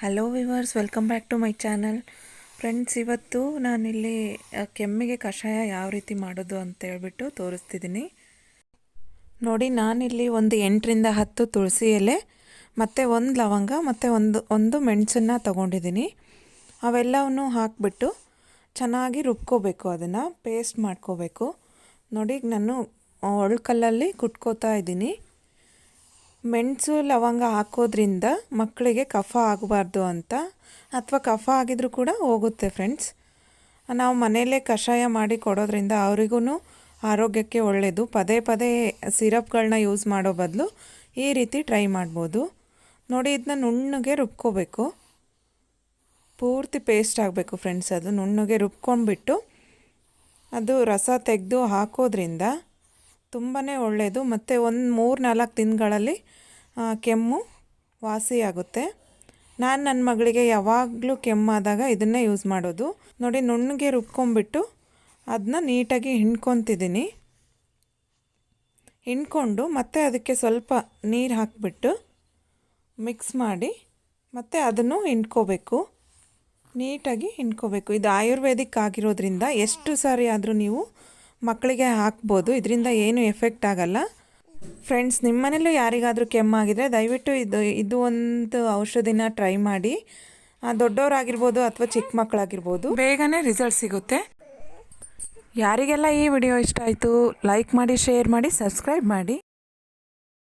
Hello viewers, welcome back to my channel. Friends, ಇವತ್ತು ನಾನಿಲ್ಲಿ ಕೆಮ್ಮಿಗೆ ಕಷಾಯ ಯಾವ ರೀತಿ ಮಾಡೋದು ಅಂತ ಹೇಳ್ಬಿಟ್ಟು ತೋರಿಸ್ತಿದ್ದೀನಿ. ನೋಡಿ, ನಾನಿಲ್ಲಿ ಒಂದು 8ರಿಂದ 10 ತುಳಸಿ ಎಲೆ ಮತ್ತು ಒಂದು ಲವಂಗ ಮತ್ತು ಒಂದು ಮೆಣಸನ್ನು ತೊಗೊಂಡಿದ್ದೀನಿ. ಅವೆಲ್ಲವನ್ನು ಹಾಕಿಬಿಟ್ಟು ಚೆನ್ನಾಗಿ ರುಬ್ಕೋಬೇಕು, ಅದನ್ನು ಪೇಸ್ಟ್ ಮಾಡ್ಕೋಬೇಕು. ನೋಡಿ, ನಾನು ಒಳ್ಕಲ್ಲಲ್ಲಿ ಕುಟ್ಕೋತಾ ಇದ್ದೀನಿ. ಮೆಣಸು ಲವಂಗ ಹಾಕೋದ್ರಿಂದ ಮಕ್ಕಳಿಗೆ ಕಫ ಆಗಬಾರ್ದು ಅಂತ, ಅಥವಾ ಕಫ ಆಗಿದ್ರೂ ಕೂಡ ಹೋಗುತ್ತೆ ಫ್ರೆಂಡ್ಸ್. ನಾವು ಮನೆಯಲ್ಲೇ ಕಷಾಯ ಮಾಡಿ ಕೊಡೋದ್ರಿಂದ ಅವರಿಗೂ ಆರೋಗ್ಯಕ್ಕೆ ಒಳ್ಳೆಯದು. ಪದೇ ಪದೇ ಸಿರಪ್ಗಳನ್ನ ಯೂಸ್ ಮಾಡೋ ಬದಲು ಈ ರೀತಿ ಟ್ರೈ ಮಾಡ್ಬೋದು. ನೋಡಿ, ಇದನ್ನ ನುಣ್ಣಗೆ ರುಬ್ಕೋಬೇಕು, ಪೂರ್ತಿ ಪೇಸ್ಟ್ ಆಗಬೇಕು ಫ್ರೆಂಡ್ಸ್. ಅದು ನುಣ್ಣಗೆ ರುಬ್ಕೊಂಡ್ಬಿಟ್ಟು ಅದು ರಸ ತೆಗೆದು ಹಾಕೋದ್ರಿಂದ ತುಂಬಾ ಒಳ್ಳೆಯದು. ಮತ್ತು ಒಂದು 3-4 ದಿನಗಳಲ್ಲಿ ಕೆಮ್ಮು ವಾಸಿಯಾಗುತ್ತೆ. ನಾನು ನನ್ನ ಮಗಳಿಗೆ ಯಾವಾಗಲೂ ಕೆಮ್ಮಾದಾಗ ಇದನ್ನೇ ಯೂಸ್ ಮಾಡೋದು. ನೋಡಿ, ನುಣ್ಣಗೆ ರುಬ್ಕೊಂಡ್ಬಿಟ್ಟು ಅದನ್ನ ನೀಟಾಗಿ ಹಿಂಡ್ಕೊತಿದ್ದೀನಿ. ಹಿಂಡ್ಕೊಂಡು ಮತ್ತು ಅದಕ್ಕೆ ಸ್ವಲ್ಪ ನೀರು ಹಾಕಿಬಿಟ್ಟು ಮಿಕ್ಸ್ ಮಾಡಿ ಮತ್ತು ಅದನ್ನು ಹಿಂಡ್ಕೋಬೇಕು, ನೀಟಾಗಿ ಹಿಂಡ್ಕೋಬೇಕು. ಇದು ಆಯುರ್ವೇದಿಕ್ ಆಗಿರೋದ್ರಿಂದ ಎಷ್ಟು ಸಾರಿ ಆದರೂ ನೀವು ಮಕ್ಕಳಿಗೆ ಹಾಕ್ಬೋದು, ಇದರಿಂದ ಏನು ಎಫೆಕ್ಟ್ ಆಗಲ್ಲ. ಫ್ರೆಂಡ್ಸ್, ನಿಮ್ಮ ಮನೇಲೂ ಯಾರಿಗಾದರೂ ಕೆಮ್ಮಾಗಿದ್ರೆ ದಯವಿಟ್ಟು ಇದು ಒಂದು ಔಷಧಿನ ಟ್ರೈ ಮಾಡಿ. ದೊಡ್ಡವರಾಗಿರ್ಬೋದು ಅಥವಾ ಚಿಕ್ಕ ಮಕ್ಕಳಾಗಿರ್ಬೋದು, ಬೇಗನೆ ರಿಸಲ್ಟ್ ಸಿಗುತ್ತೆ. ಯಾರಿಗೆಲ್ಲ ಈ ವಿಡಿಯೋ ಇಷ್ಟ ಆಯಿತು, ಲೈಕ್ ಮಾಡಿ, ಶೇರ್ ಮಾಡಿ, ಸಬ್ಸ್ಕ್ರೈಬ್ ಮಾಡಿ.